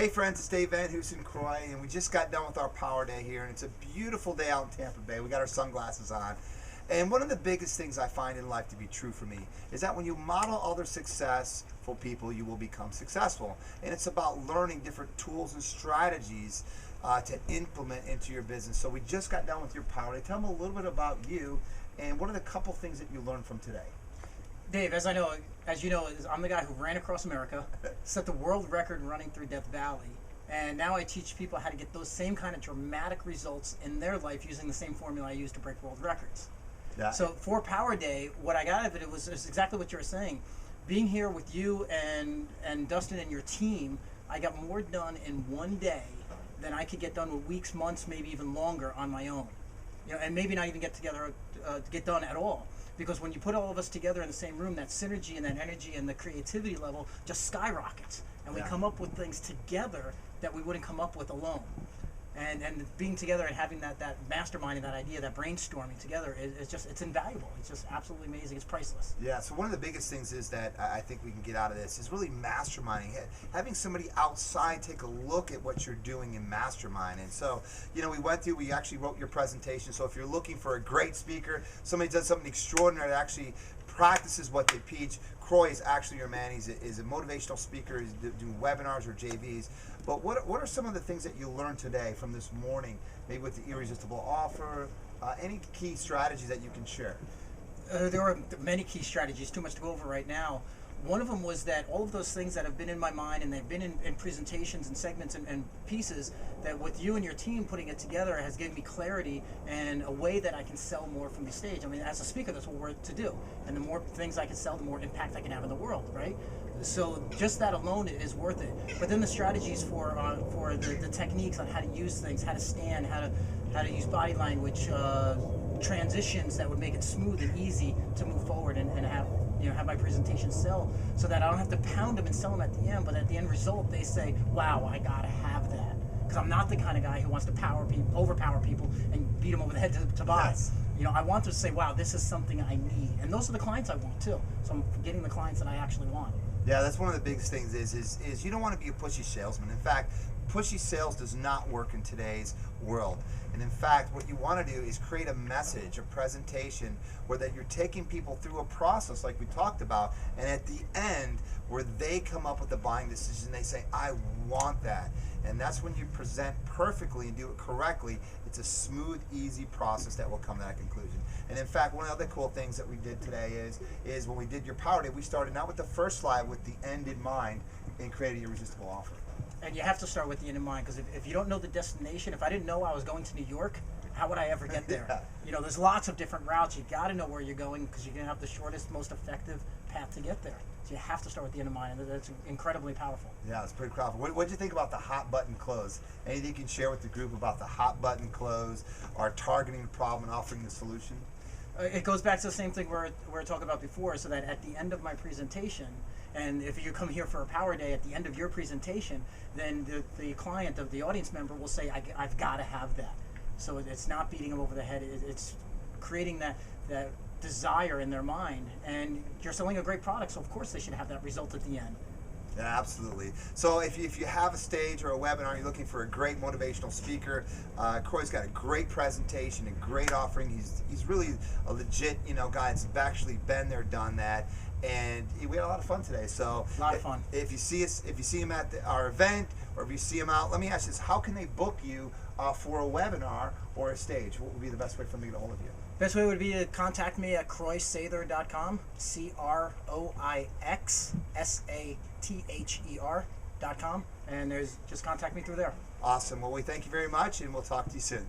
Hey friends, it's Dave VanHoose in Croix, and we just got done with our Power Day here, and it's a beautiful day out in Tampa Bay. We got our sunglasses on. And one of the biggest things I find in life to be true for me is that when you model other successful people, you will become successful. And it's about learning different tools and strategies to implement into your business. So we just got done with your Power Day. Tell them a little bit about you, and what are the couple things that you learned from today? Dave, as you know, I'm the guy who ran across America, set the world record running through Death Valley, and now I teach people how to get those same kind of dramatic results in their life using the same formula I use to break world records. Yeah. So for Power Day, what I got out of it was exactly what you were saying. Being here with you and Dustin and your team, I got more done in one day than I could get done with weeks, months, maybe even longer on my own. You know, and maybe not even get done at all. Because when you put all of us together in the same room, that synergy and that energy and the creativity level just skyrockets. And we come up with things together that we wouldn't come up with alone. And being together and having that mastermind and that idea, that brainstorming together, it's invaluable. It's just absolutely amazing. It's priceless. Yeah, so one of the biggest things is that I think we can get out of this is really masterminding. Having somebody outside take a look at what you're doing in mastermind. And so, you know, we actually wrote your presentation. So if you're looking for a great speaker, somebody does something extraordinary that actually practices what they teach, Croix is actually your man. He's a motivational speaker. He's doing webinars or JVs. But what are some of the things that you learned today from this morning, maybe with the irresistible offer? Any key strategies that you can share? There were many key strategies, too much to go over right now. One of them was that all of those things that have been in my mind and they've been in presentations and segments and pieces, that with you and your team putting it together has given me clarity and a way that I can sell more from the stage. I mean, as a speaker, that's what we're to do. And the more things I can sell, the more impact I can have in the world, right? So just that alone is worth it. But then the strategies for the techniques on how to use things, how to stand, how to use body language, transitions that would make it smooth and easy to move forward and have my presentation sell, so that I don't have to pound them and sell them at the end, but at the end result they say, wow, I gotta have that. Because I'm not the kind of guy who wants to overpower people and beat them over the head to buy. Yes. You know, I want to say, wow, this is something I need. And those are the clients I want too. So I'm getting the clients that I actually want. Yeah, that's one of the biggest things is you don't want to be a pushy salesman. In fact, pushy sales does not work in today's world. And in fact, what you want to do is create a message, a presentation, where that you're taking people through a process like we talked about, and at the end, where they come up with a buying decision, they say, I want that. And that's when you present perfectly and do it correctly. It's a smooth, easy process that will come to that conclusion. And in fact, one of the other cool things that we did today is when we did your Power Day, we started not with the first slide, with the end in mind, and created your irresistible offer. And you have to start with the end in mind, because if you don't know the destination, if I didn't know I was going to New York, how would I ever get there? Yeah. You know, there's lots of different routes. You got to know where you're going, because you're going to have the shortest, most effective path to get there. So you have to start with the end in mind, and that's incredibly powerful. Yeah, it's pretty powerful. What did you think about the hot button close? Anything you can share with the group about the hot button close, or targeting the problem and offering the solution? It goes back to the same thing we're talking about before, so that at the end of my presentation, and if you come here for a Power Day, at the end of your presentation, then the client, of the audience member, will say, I've got to have that. So it's not beating them over the head, it's creating that desire in their mind, and you're selling a great product, so of course they should have that result at the end. Yeah, absolutely. So if you have a stage or a webinar, you're looking for a great motivational speaker, Croix's got a great presentation, a great offering. He's really a legit guy that's actually been there, done that, and we had a lot of fun today. So a lot of fun. If you see him at our event, or if you see him out, let me ask you this: how can they book you for a webinar or a stage? What would be the best way for them to get a hold of you? Best way would be to contact me at CroixSather.com, CroixSather.com, and just contact me through there. Awesome. Well, we thank you very much, and we'll talk to you soon.